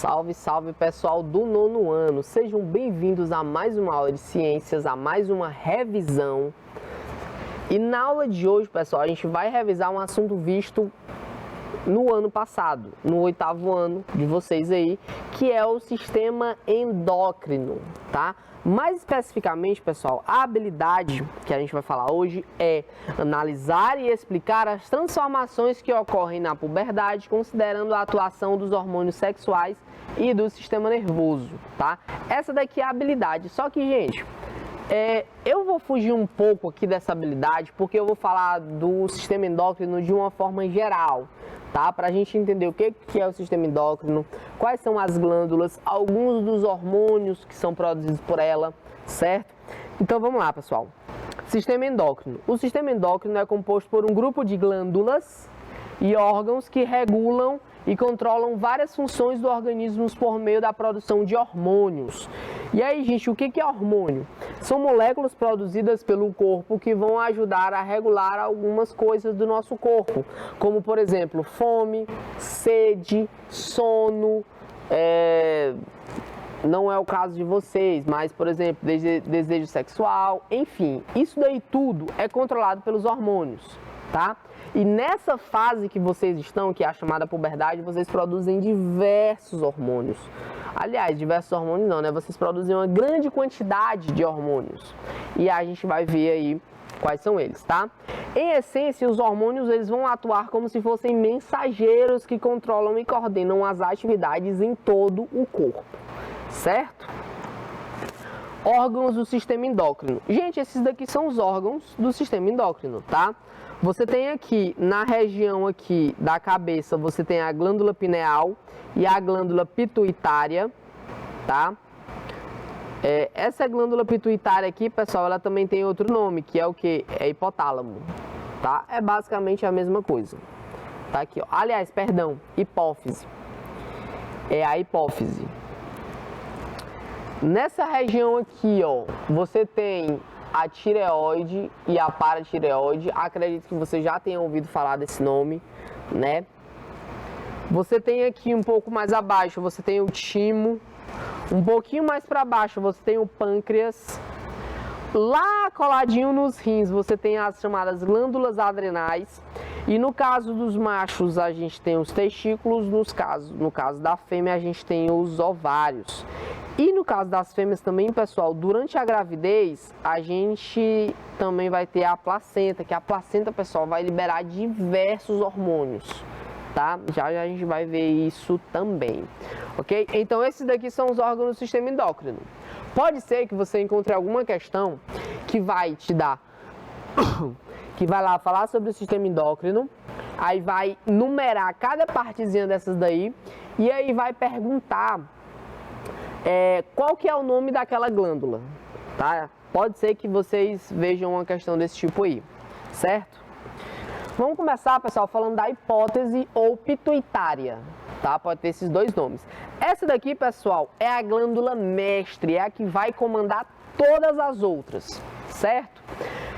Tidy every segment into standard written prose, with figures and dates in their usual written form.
Salve, salve pessoal do nono ano, sejam bem-vindos a mais uma aula de ciências, a mais uma revisão. E na aula de hoje, pessoal, a gente vai revisar um assunto visto no ano passado, no oitavo ano de vocês aí, que é o sistema endócrino, tá? Mais especificamente, pessoal, a habilidade que a gente vai falar hoje é analisar e explicar as transformações que ocorrem na puberdade, considerando a atuação dos hormônios sexuais e do sistema nervoso, tá? Essa daqui é a habilidade, só que, gente, eu vou fugir um pouco aqui dessa habilidade, porque eu vou falar do sistema endócrino de uma forma geral, tá? Para a gente entender o que é o sistema endócrino, quais são as glândulas, alguns dos hormônios que são produzidos por ela, certo? Então vamos lá, pessoal. Sistema endócrino. O sistema endócrino é composto por um grupo de glândulas e órgãos que regulam e controlam várias funções do organismo por meio da produção de hormônios. E aí, gente, o que é hormônio? São moléculas produzidas pelo corpo que vão ajudar a regular algumas coisas do nosso corpo, como, por exemplo, fome, sede, sono, não é o caso de vocês, mas, por exemplo, desejo sexual, enfim, isso daí tudo é controlado pelos hormônios, tá? E nessa fase que vocês estão, que é a chamada puberdade, vocês produzem diversos hormônios. Aliás, diversos hormônios não, né? Vocês produzem uma grande quantidade de hormônios. E a gente vai ver aí quais são eles, tá? Em essência, os hormônios eles vão atuar como se fossem mensageiros que controlam e coordenam as atividades em todo o corpo, certo? Órgãos do sistema endócrino. Gente, esses daqui são os órgãos do sistema endócrino, tá? Você tem aqui, na região aqui da cabeça, você tem a glândula pineal e a glândula pituitária, tá? Essa glândula pituitária aqui, pessoal, ela também tem outro nome, que é o que? É hipotálamo, tá? É basicamente a mesma coisa. Tá aqui, ó. Aliás, perdão, hipófise. É a hipófise. Nessa região aqui, ó, você tem a tireoide e a paratireoide. Acredito que você já tenha ouvido falar desse nome, né? Você tem aqui um pouco mais abaixo, você tem o timo. Um pouquinho mais para baixo, você tem o pâncreas. Lá coladinho nos rins, você tem as chamadas glândulas adrenais. E no caso dos machos, a gente tem os testículos. No caso da fêmea, a gente tem os ovários. E no caso das fêmeas também, pessoal, durante a gravidez, a gente também vai ter a placenta, que a placenta, pessoal, vai liberar diversos hormônios, tá? Já a gente vai ver isso também, ok? Então, esses daqui são os órgãos do sistema endócrino. Pode ser que você encontre alguma questão que vai te dar, que vai lá falar sobre o sistema endócrino, aí vai numerar cada partezinha dessas daí, e aí vai perguntar qual que é o nome daquela glândula, tá? Pode ser que vocês vejam uma questão desse tipo aí, certo? Vamos começar, pessoal, falando da hipófise ou pituitária, tá? Pode ter esses dois nomes. Essa daqui, pessoal, é a glândula mestre, é a que vai comandar todas as outras, certo?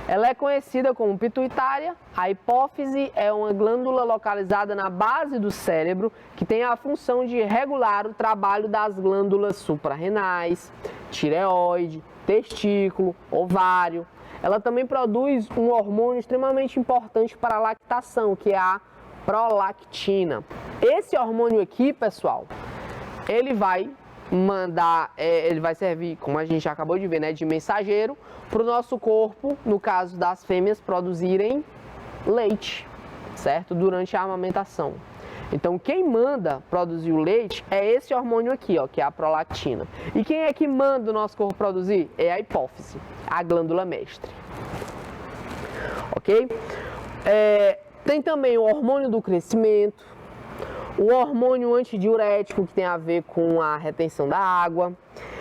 Ela é conhecida como pituitária. A hipófise é uma glândula localizada na base do cérebro que tem a função de regular o trabalho das glândulas suprarrenais, tireoide, testículo, ovário. Ela também produz um hormônio extremamente importante para a lactação, que é a prolactina. Esse hormônio aqui, pessoal, ele vai servir, como a gente acabou de ver, né, de mensageiro para o nosso corpo, no caso das fêmeas, produzirem leite, certo? Durante a amamentação. Então, quem manda produzir o leite é esse hormônio aqui, ó, que é a prolactina. E quem é que manda o nosso corpo produzir? É a hipófise, a glândula mestre. Ok? Tem também o hormônio do crescimento, o hormônio antidiurético, que tem a ver com a retenção da água,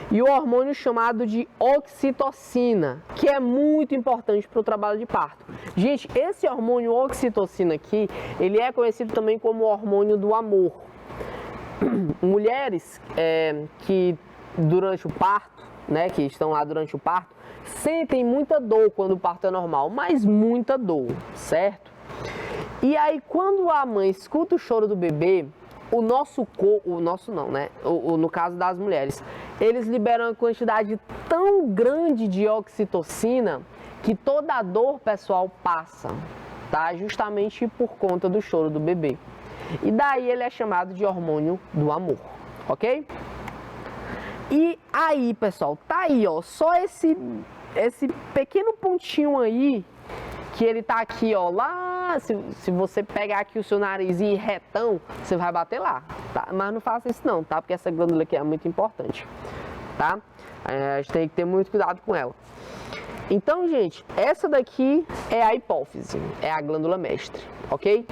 e o hormônio chamado de oxitocina, que é muito importante para o trabalho de parto. Gente, esse hormônio oxitocina aqui, ele é conhecido também como hormônio do amor. Mulheres que durante o parto, né, que estão lá durante o parto, sentem muita dor quando o parto é normal, mas muita dor, certo? E aí, quando a mãe escuta o choro do bebê, o nosso não, né? No caso das mulheres, eles liberam uma quantidade tão grande de oxitocina que toda a dor, pessoal, passa, tá? Justamente por conta do choro do bebê. E daí ele é chamado de hormônio do amor, ok? E aí, pessoal, tá aí, ó, só esse pequeno pontinho aí, que ele tá aqui, ó, lá, se você pegar aqui o seu nariz e ir retão, você vai bater lá, tá? Mas não faça isso não, tá? Porque essa glândula aqui é muito importante, tá? A gente tem que ter muito cuidado com ela. Então, gente, essa daqui é a hipófise, é a glândula mestre, ok?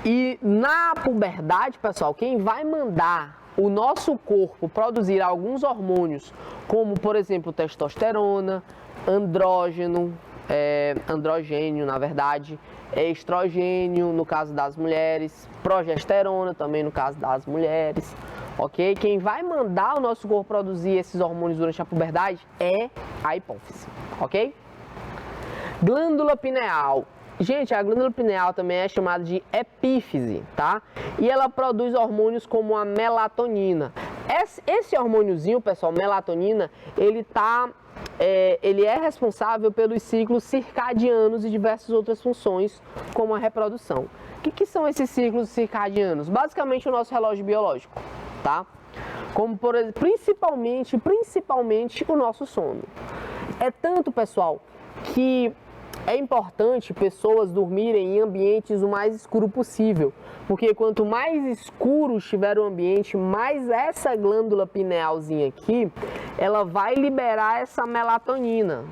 E na puberdade, pessoal, quem vai mandar o nosso corpo produzir alguns hormônios, como, por exemplo, testosterona, androgênio, na verdade, estrogênio, no caso das mulheres, progesterona, também no caso das mulheres, ok? Quem vai mandar o nosso corpo produzir esses hormônios durante a puberdade é a hipófise, ok? Glândula pineal. Gente, a glândula pineal também é chamada de epífise, tá? E ela produz hormônios como a melatonina. Esse hormôniozinho, pessoal, melatonina, ele é responsável pelos ciclos circadianos e diversas outras funções, como a reprodução. O que são esses ciclos circadianos? Basicamente o nosso relógio biológico, tá? Como, por exemplo, principalmente o nosso sono. É tanto, pessoal, que é importante pessoas dormirem em ambientes o mais escuro possível, porque quanto mais escuro estiver o ambiente, mais essa glândula pinealzinha aqui, ela vai liberar essa melatonina,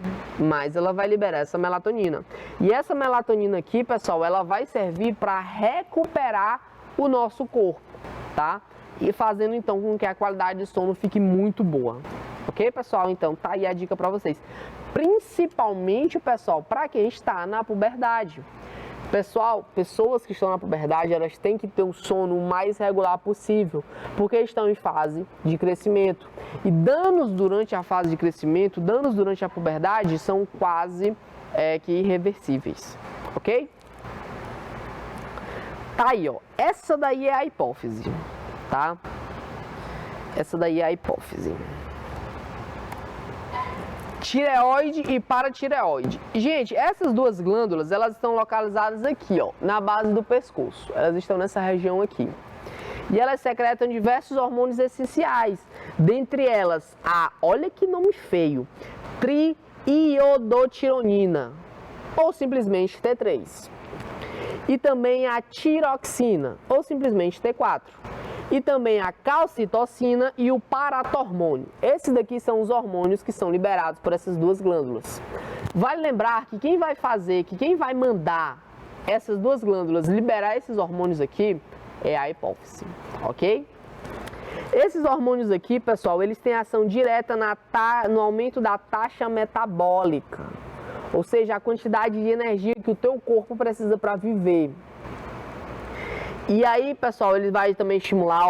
E essa melatonina aqui, pessoal, ela vai servir para recuperar o nosso corpo, tá? E fazendo então com que a qualidade de sono fique muito boa. Ok, pessoal? Então tá aí a dica para vocês. Principalmente, pessoal, para quem está na puberdade. Pessoal, pessoas que estão na puberdade, elas têm que ter um sono o mais regular possível, porque estão em fase de crescimento. E danos durante a fase de crescimento, danos durante a puberdade são quase que irreversíveis, ok? Tá aí, ó. Essa daí é a hipófise, tá? Essa daí é a hipófise. Tireoide e paratireoide. Gente, essas duas glândulas, elas estão localizadas aqui, ó, na base do pescoço. Elas estão nessa região aqui. E elas secretam diversos hormônios essenciais. Dentre elas, olha que nome feio, triiodotironina, ou simplesmente T3. E também a tiroxina, ou simplesmente T4. E também a calcitocina e o paratormônio. Esses daqui são os hormônios que são liberados por essas duas glândulas. Vale lembrar que quem vai mandar essas duas glândulas liberar esses hormônios aqui é a hipófise, ok? Esses hormônios aqui, pessoal, eles têm ação direta no aumento da taxa metabólica, ou seja, a quantidade de energia que o teu corpo precisa para viver. E aí, pessoal, ele vai também estimular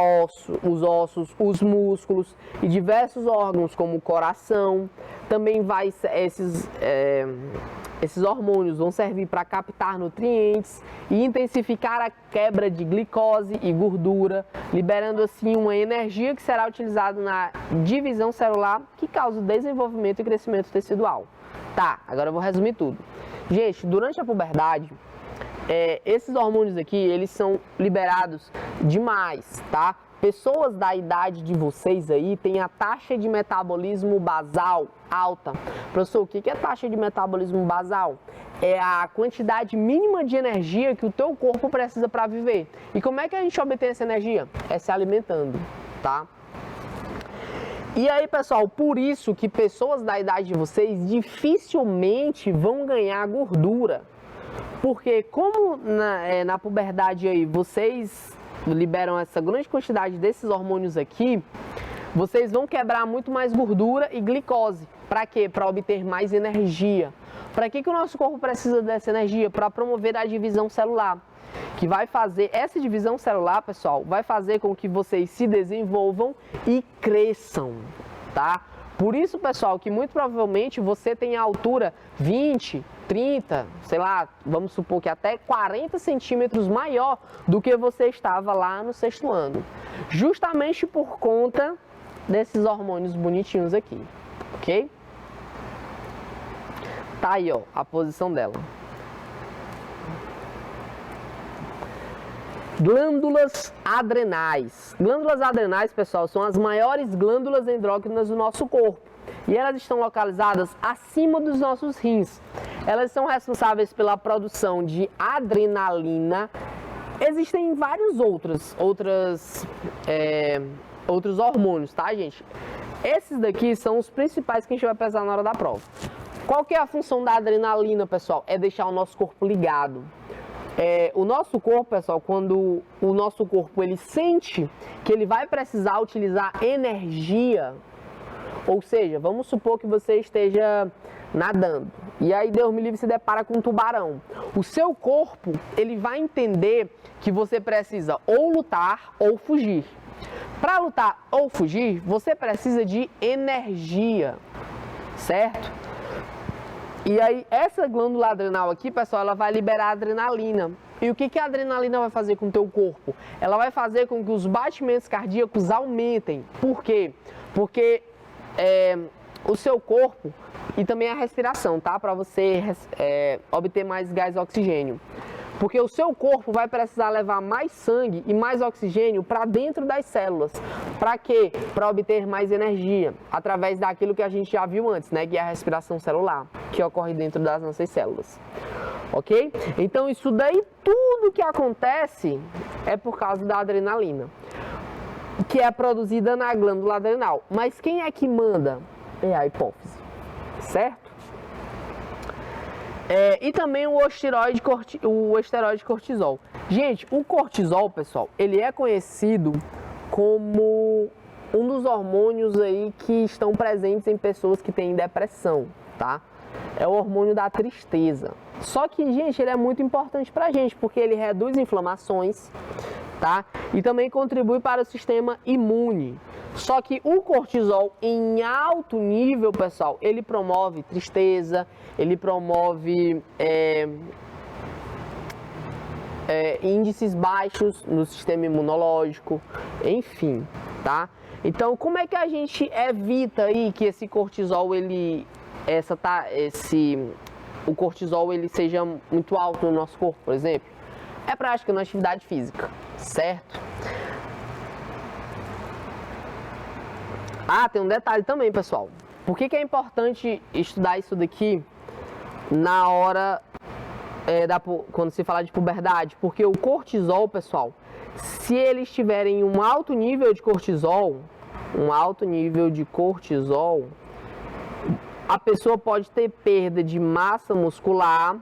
os ossos, os músculos e diversos órgãos, como o coração. Também esses hormônios vão servir para captar nutrientes e intensificar a quebra de glicose e gordura, liberando assim uma energia que será utilizada na divisão celular, que causa o desenvolvimento e crescimento tecidual. Tá, agora eu vou resumir tudo. Gente, durante a puberdade, esses hormônios aqui, eles são liberados demais, tá? Pessoas da idade de vocês aí têm a taxa de metabolismo basal alta. Professor, o que é taxa de metabolismo basal? É a quantidade mínima de energia que o teu corpo precisa para viver. E como é que a gente obtém essa energia? É se alimentando, tá? E aí, pessoal, por isso que pessoas da idade de vocês dificilmente vão ganhar gordura. Porque como na puberdade aí vocês liberam essa grande quantidade desses hormônios aqui, vocês vão quebrar muito mais gordura e glicose. Para quê? Para obter mais energia. Para que o nosso corpo precisa dessa energia? Para promover a divisão celular. Que vai fazer, essa divisão celular, pessoal, vai fazer com que vocês se desenvolvam e cresçam, tá? Por isso, pessoal, que muito provavelmente você tem a altura 20, 30, sei lá, vamos supor que até 40 centímetros maior do que você estava lá no sexto ano. Justamente por conta desses hormônios bonitinhos aqui, ok? Tá aí, ó, a posição dela. Glândulas adrenais. Glândulas adrenais, pessoal, são as maiores glândulas endócrinas do nosso corpo. E elas estão localizadas acima dos nossos rins. Elas são responsáveis pela produção de adrenalina. Existem vários outros hormônios, tá, gente? Esses daqui são os principais que a gente vai pesar na hora da prova. Qual que é a função da adrenalina, pessoal? É deixar o nosso corpo ligado. O nosso corpo, pessoal, quando o nosso corpo ele sente que ele vai precisar utilizar energia, ou seja, vamos supor que você esteja nadando e aí, Deus me livre, se depara com um tubarão. O seu corpo ele vai entender que você precisa ou lutar ou fugir. Para lutar ou fugir, você precisa de energia, certo? E aí, essa glândula adrenal aqui, pessoal, ela vai liberar adrenalina. E o que a adrenalina vai fazer com o teu corpo? Ela vai fazer com que os batimentos cardíacos aumentem. Por quê? Porque o seu corpo e também a respiração, tá? Para você obter mais gás e oxigênio. Porque o seu corpo vai precisar levar mais sangue e mais oxigênio para dentro das células. Para quê? Para obter mais energia, através daquilo que a gente já viu antes, né? Que é a respiração celular, que ocorre dentro das nossas células. Ok? Então isso daí, tudo que acontece é por causa da adrenalina, que é produzida na glândula adrenal. Mas quem é que manda? É a hipófise, certo? E também o esteroide cortisol. Gente, o cortisol, pessoal, ele é conhecido como um dos hormônios aí que estão presentes em pessoas que têm depressão, tá? É o hormônio da tristeza. Só que, gente, ele é muito importante pra gente, porque ele reduz inflamações, tá? E também contribui para o sistema imune. Só que o cortisol em alto nível, pessoal, ele promove tristeza, ele promove índices baixos no sistema imunológico, enfim, tá? Então, como é que a gente evita aí que esse cortisol, o cortisol ele seja muito alto no nosso corpo, por exemplo? É prática na atividade física, certo? Ah, tem um detalhe também, pessoal. Por que é importante estudar isso daqui na hora quando se fala de puberdade? Porque o cortisol, pessoal, se eles tiverem um alto nível de cortisol, a pessoa pode ter perda de massa muscular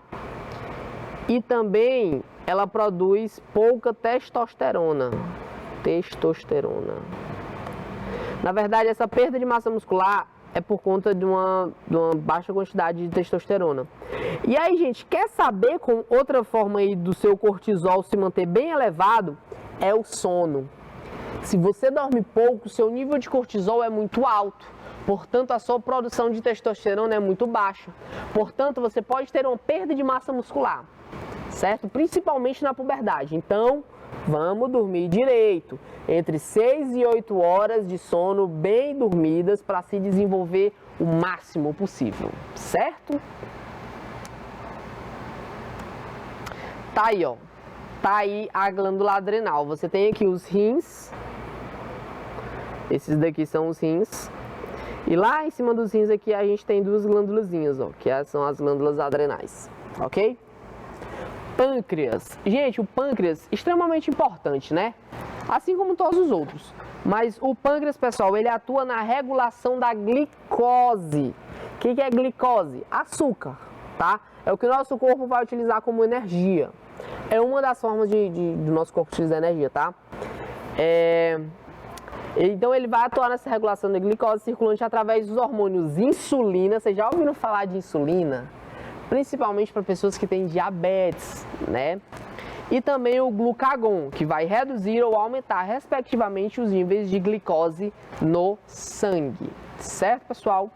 e também ela produz pouca testosterona. Na verdade, essa perda de massa muscular é por conta de uma baixa quantidade de testosterona. E aí, gente, quer saber com outra forma aí do seu cortisol se manter bem elevado? É o sono. Se você dorme pouco, seu nível de cortisol é muito alto. Portanto, a sua produção de testosterona é muito baixa. Portanto, você pode ter uma perda de massa muscular, certo? Principalmente na puberdade. Então, vamos dormir direito, entre 6 e 8 horas de sono bem dormidas para se desenvolver o máximo possível, certo? Tá aí, ó. Tá aí a glândula adrenal. Você tem aqui os rins. Esses daqui são os rins. E lá em cima dos rins aqui a gente tem duas glândulazinhas, ó, que são as glândulas adrenais, ok? Pâncreas. Gente, o pâncreas é extremamente importante, né? Assim como todos os outros. Mas o pâncreas, pessoal, ele atua na regulação da glicose. O que é glicose? Açúcar, tá? É o que o nosso corpo vai utilizar como energia. É uma das formas do nosso corpo utilizar energia, tá? Então ele vai atuar nessa regulação da glicose circulante através dos hormônios insulina. Vocês já ouviram falar de insulina? Principalmente para pessoas que têm diabetes, né? E também o glucagon, que vai reduzir ou aumentar, respectivamente, os níveis de glicose no sangue. Certo, pessoal?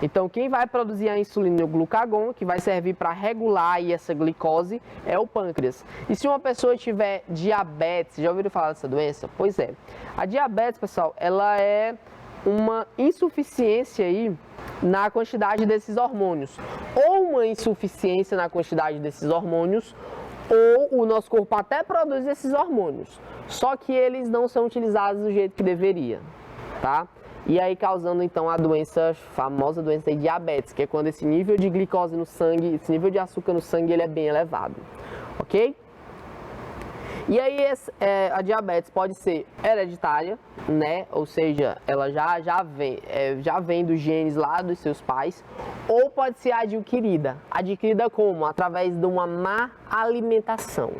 Então, quem vai produzir a insulina e o glucagon, que vai servir para regular aí essa glicose, é o pâncreas. E se uma pessoa tiver diabetes, já ouviram falar dessa doença? Pois é. A diabetes, pessoal, ela é uma insuficiência aí na quantidade desses hormônios. Ou uma insuficiência na quantidade desses hormônios, ou o nosso corpo até produz esses hormônios, só que eles não são utilizados do jeito que deveria, tá? E aí causando então a doença, famosa doença de diabetes, que é quando esse nível de glicose no sangue, esse nível de açúcar no sangue, ele é bem elevado, ok? E aí a diabetes pode ser hereditária, né? Ou seja, ela já vem dos genes lá dos seus pais, ou pode ser adquirida. Adquirida como? Através de uma má alimentação.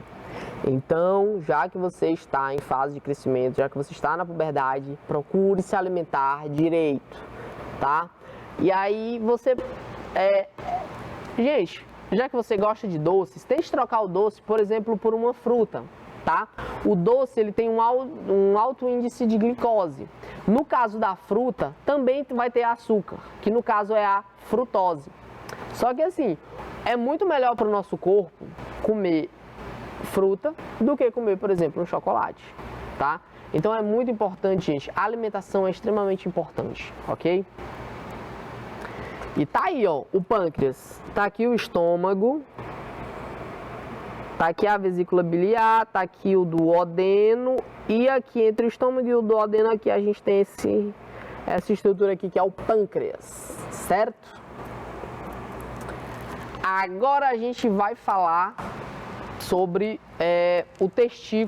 Então, já que você está em fase de crescimento, já que você está na puberdade, procure se alimentar direito, tá? E aí você... Gente, já que você gosta de doces, tente trocar o doce, por exemplo, por uma fruta. Tá? O doce ele tem um alto índice de glicose. No caso da fruta, também vai ter açúcar, que no caso é a frutose. Só que assim, é muito melhor para o nosso corpo comer fruta do que comer, por exemplo, um chocolate, tá? Então é muito importante, gente. A alimentação é extremamente importante, ok? E tá aí, ó, o pâncreas. Tá aqui o estômago. Tá aqui a vesícula biliar, tá aqui o duodeno, e aqui entre o estômago e o duodeno aqui a gente tem essa estrutura aqui que é o pâncreas, certo? Agora a gente vai falar sobre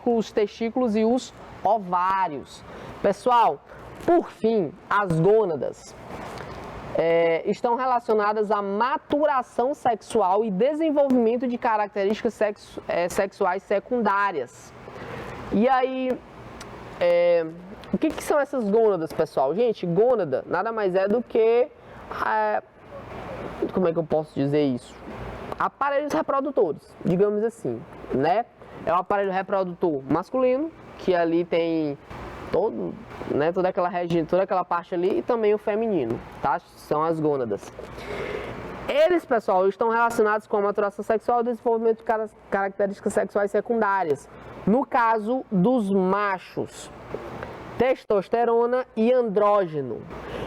os testículos e os ovários. Pessoal, por fim, as gônadas. Estão relacionadas à maturação sexual e desenvolvimento de características sexuais secundárias. E aí, o que são essas gônadas, pessoal? Gente, gônada nada mais é do que, como é que eu posso dizer isso? Aparelhos reprodutores, digamos assim, né? É um aparelho reprodutor masculino, que ali tem toda aquela região, toda aquela parte ali, e também o feminino, tá? São as gônadas. Eles, pessoal, estão relacionados com a maturação sexual e o desenvolvimento de características sexuais secundárias. No caso dos machos, testosterona e andrógeno.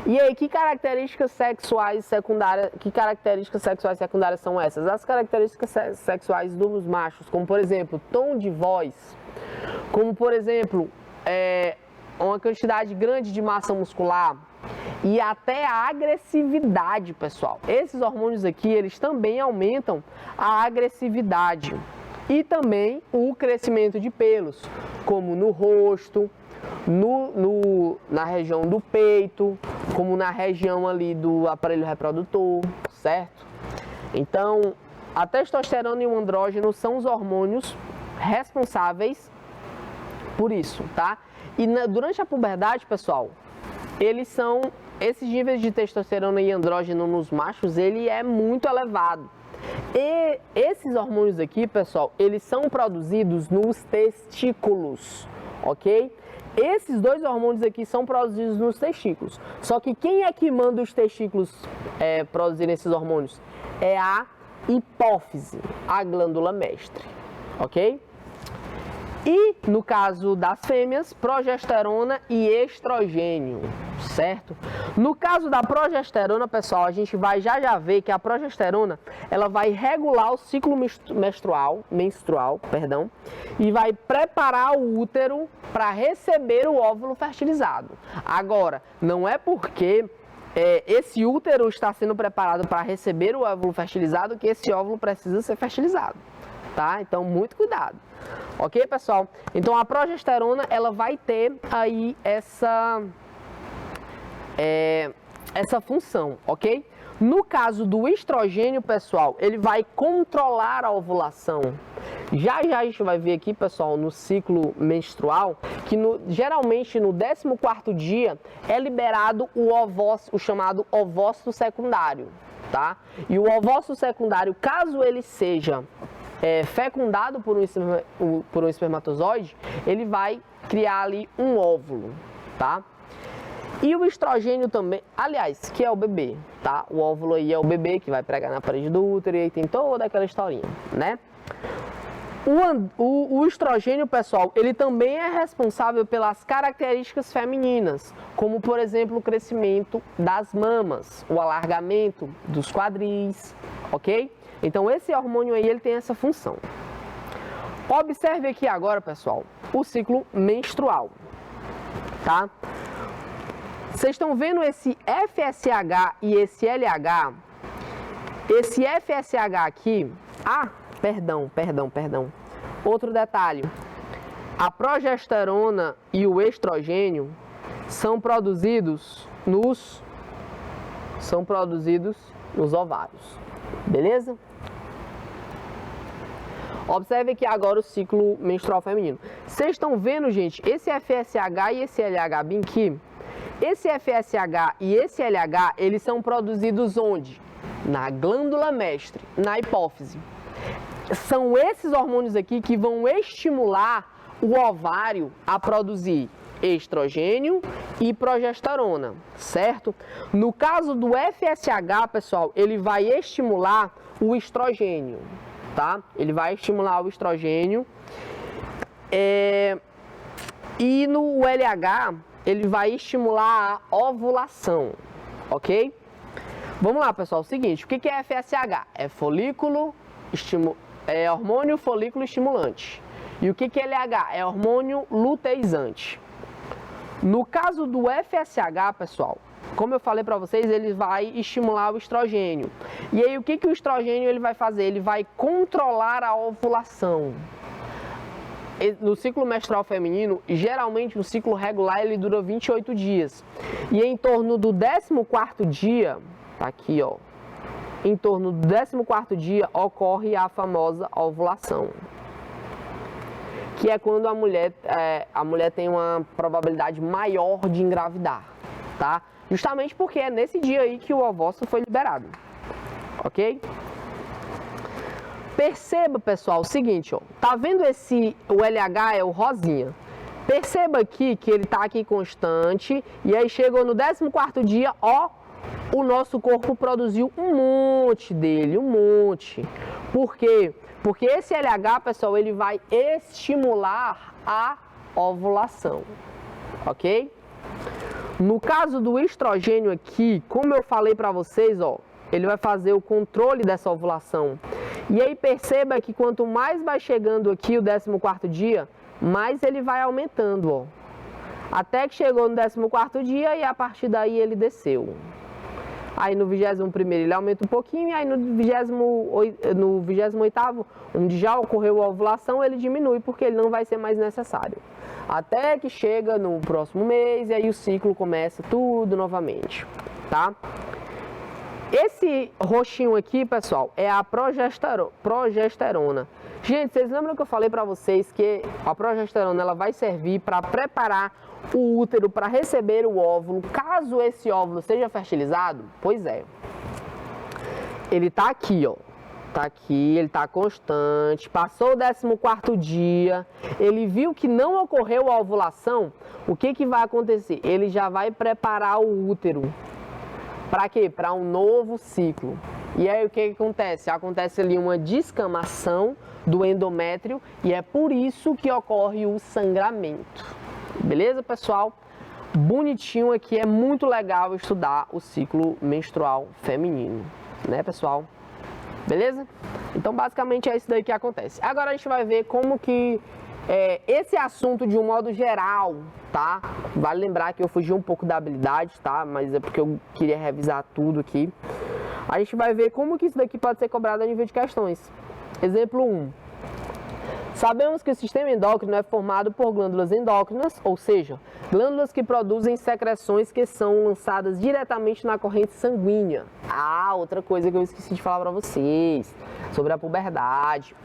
E aí, que características sexuais secundárias são essas? As características sexuais dos machos, como por exemplo, tom de voz, como por exemplo, uma quantidade grande de massa muscular e até a agressividade, pessoal. Esses hormônios aqui, eles também aumentam a agressividade e também o crescimento de pelos, como no rosto, na região do peito, como na região ali do aparelho reprodutor, certo? Então, a testosterona e o andrógeno são os hormônios responsáveis por isso, tá? E durante a puberdade, pessoal, esses níveis de testosterona e andrógeno nos machos, ele é muito elevado. E esses hormônios aqui, pessoal, eles são produzidos nos testículos, ok? Esses dois hormônios aqui são produzidos nos testículos. Só que quem é que manda os testículos produzirem esses hormônios? É a hipófise, a glândula mestre, ok? E, no caso das fêmeas, progesterona e estrogênio, certo? No caso da progesterona, pessoal, a gente vai já ver que a progesterona, ela vai regular o ciclo menstrual, e vai preparar o útero para receber o óvulo fertilizado. Agora, não é porque esse útero está sendo preparado para receber o óvulo fertilizado que esse óvulo precisa ser fertilizado, tá? Então, muito cuidado. Ok, pessoal? Então, a progesterona, ela vai ter aí essa função, ok? No caso do estrogênio, pessoal, ele vai controlar a ovulação. Já a gente vai ver aqui, pessoal, no ciclo menstrual, que geralmente no 14º dia é liberado o chamado ovócito secundário, tá? E o ovócito secundário, caso ele seja fecundado por um espermatozoide, ele vai criar ali um óvulo, tá? E o estrogênio também, aliás, que é o bebê, tá? O óvulo aí é o bebê que vai pregar na parede do útero e aí tem toda aquela historinha, né? O estrogênio, pessoal, ele também é responsável pelas características femininas, como, por exemplo, o crescimento das mamas, o alargamento dos quadris, ok? Então, esse hormônio aí, ele tem essa função. Observe aqui agora, pessoal, o ciclo menstrual, tá? Vocês estão vendo esse FSH e esse LH? Esse FSH aqui... Perdão. Outro detalhe. A progesterona e o estrogênio são produzidos nos ovários. Beleza? Observe aqui agora o ciclo menstrual feminino. Vocês estão vendo, gente, esse FSH e esse LH bem aqui? Esse FSH e esse LH, eles são produzidos onde? Na glândula mestre, na hipófise. São esses hormônios aqui que vão estimular o ovário a produzir estrogênio e progesterona, certo? No caso do FSH, pessoal, ele vai estimular o estrogênio, tá? Ele vai estimular o estrogênio. E no LH, ele vai estimular a ovulação, ok? Vamos lá, pessoal, o seguinte, o que é FSH? É hormônio folículo estimulante. E o que é LH? É hormônio luteizante. No caso do FSH, pessoal, como eu falei para vocês, ele vai estimular o estrogênio. E aí, o que o estrogênio ele vai fazer? Ele vai controlar a ovulação. No ciclo menstrual feminino, geralmente o ciclo regular ele dura 28 dias. E em torno do 14º dia, tá aqui, ó. Em torno do 14º dia ocorre a famosa ovulação, que é quando a mulher tem uma probabilidade maior de engravidar, tá? Justamente porque é nesse dia aí que o ovócito foi liberado, ok? Perceba, pessoal, o seguinte, ó, tá vendo o LH é o rosinha? Perceba aqui que ele tá aqui constante e aí chegou no 14º dia, ó, o nosso corpo produziu um monte dele, um monte. Por quê? Porque esse LH, pessoal, ele vai estimular a ovulação, ok? No caso do estrogênio aqui, como eu falei para vocês, ó, ele vai fazer o controle dessa ovulação. E aí perceba que quanto mais vai chegando aqui o 14º dia, mais ele vai aumentando, ó. Até que chegou no 14º dia e a partir daí ele desceu. Aí no 21º ele aumenta um pouquinho e aí no 28º, onde já ocorreu a ovulação, ele diminui porque ele não vai ser mais necessário. Até que chega no próximo mês e aí o ciclo começa tudo novamente, tá? Esse roxinho aqui, pessoal, é a progesterona. Gente, vocês lembram que eu falei pra vocês que a progesterona ela vai servir para preparar o útero para receber o óvulo, caso esse óvulo seja fertilizado? Pois é. Ele tá aqui, ó. Tá aqui, ele tá constante. Passou o 14º dia, ele viu que não ocorreu a ovulação. O que vai acontecer? Ele já vai preparar o útero. Para quê? Para um novo ciclo. E aí o que acontece? Acontece ali uma descamação do endométrio e é por isso que ocorre o sangramento. Beleza, pessoal? Bonitinho aqui, é muito legal estudar o ciclo menstrual feminino, né, pessoal? Beleza? Então, basicamente é isso daí que acontece. Agora a gente vai ver como que esse assunto de um modo geral, tá? Vale lembrar que eu fugi um pouco da habilidade, tá? Mas é porque eu queria revisar tudo aqui. A gente vai ver como que isso daqui pode ser cobrado a nível de questões. Exemplo 1. Sabemos que o sistema endócrino é formado por glândulas endócrinas, ou seja, glândulas que produzem secreções que são lançadas diretamente na corrente sanguínea. Outra coisa que eu esqueci de falar para vocês, sobre a puberdade.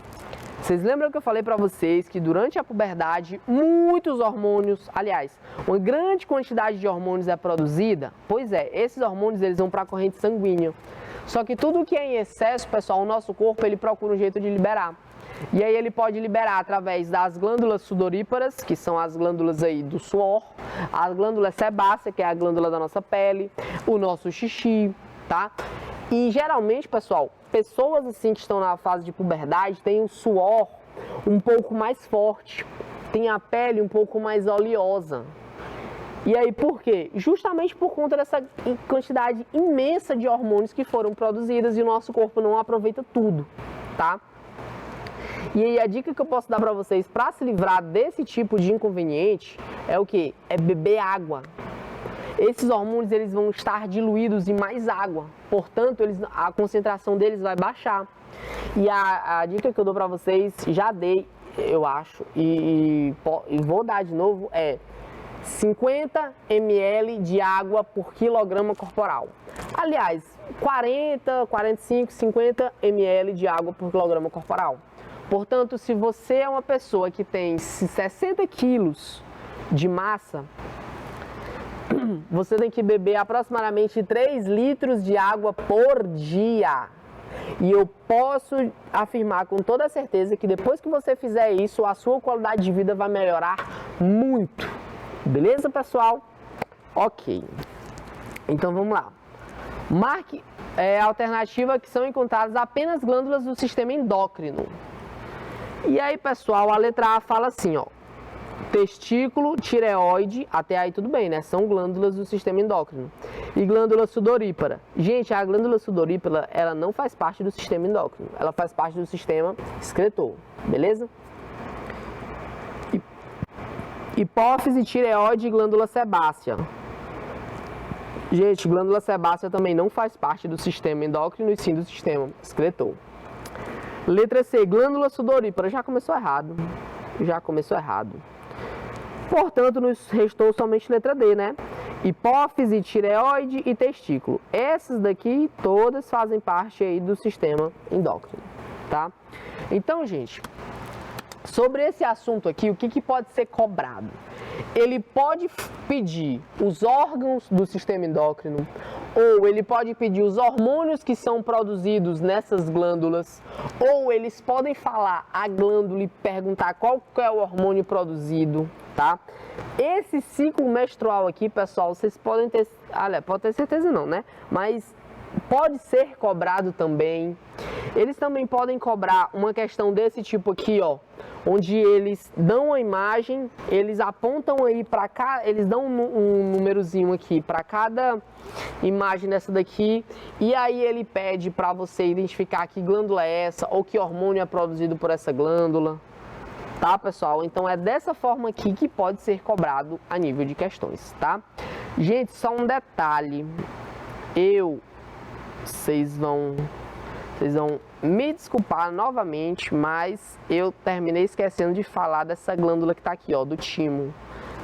Vocês lembram que eu falei para vocês que durante a puberdade muitos hormônios, aliás, uma grande quantidade de hormônios é produzida? Pois é, esses hormônios eles vão para a corrente sanguínea. Só que tudo que é em excesso, pessoal, o nosso corpo ele procura um jeito de liberar. E aí ele pode liberar através das glândulas sudoríparas, que são as glândulas aí do suor, a glândula sebácea, que é a glândula da nossa pele, o nosso xixi, tá? E geralmente, pessoal, pessoas assim que estão na fase de puberdade têm o suor um pouco mais forte, tem a pele um pouco mais oleosa. E aí por quê? Justamente por conta dessa quantidade imensa de hormônios que foram produzidas e o nosso corpo não aproveita tudo, tá? E aí a dica que eu posso dar para vocês para se livrar desse tipo de inconveniente é o quê? É beber água. Esses hormônios eles vão estar diluídos em mais água, portanto a concentração deles vai baixar. E a dica que eu dou para vocês, já dei, eu acho, e vou dar de novo, é 50 ml de água por quilograma corporal. Aliás, 40, 45, 50 ml de água por quilograma corporal. Portanto, se você é uma pessoa que tem 60 quilos de massa, você tem que beber aproximadamente 3 litros de água por dia. E eu posso afirmar com toda certeza que depois que você fizer isso, a sua qualidade de vida vai melhorar muito. Beleza, pessoal? Ok. Então vamos lá. Marque a alternativa que são encontradas apenas glândulas do sistema endócrino. E aí, pessoal, a letra A fala assim, ó. Testículo, tireoide, até aí tudo bem, né? São glândulas do sistema endócrino. E glândula sudorípara. Gente, a glândula sudorípara, ela não faz parte do sistema endócrino. Ela faz parte do sistema excretor, beleza? Hipófise, tireoide e glândula sebácea. Gente, glândula sebácea também não faz parte do sistema endócrino e sim do sistema excretor. Letra C, glândula sudorípara. Já começou errado. Portanto, nos restou somente letra D, né? Hipófise, tireoide e testículo. Essas daqui todas fazem parte aí do sistema endócrino, tá? Então, gente, sobre esse assunto aqui, o que pode ser cobrado? Ele pode pedir os órgãos do sistema endócrino, ou ele pode pedir os hormônios que são produzidos nessas glândulas, ou eles podem falar a glândula e perguntar qual é o hormônio produzido, tá? Esse ciclo menstrual aqui, pessoal, vocês podem ter, pode ter certeza não, né? Mas pode ser cobrado também. Eles também podem cobrar uma questão desse tipo aqui, ó, onde eles dão a imagem, eles apontam aí para cá, eles dão um númerozinho aqui para cada imagem dessa daqui, e aí ele pede para você identificar que glândula é essa ou que hormônio é produzido por essa glândula, tá, pessoal? Então é dessa forma aqui que pode ser cobrado a nível de questões, tá? Gente, só um detalhe, vocês vão me desculpar novamente, mas eu terminei esquecendo de falar dessa glândula que tá aqui, ó, do timo,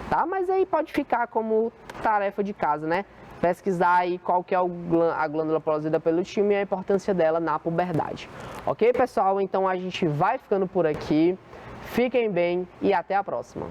tá? Mas aí pode ficar como tarefa de casa, né? Pesquisar aí qual que é a glândula produzida pelo timo e a importância dela na puberdade. Ok, pessoal? Então a gente vai ficando por aqui. Fiquem bem e até a próxima.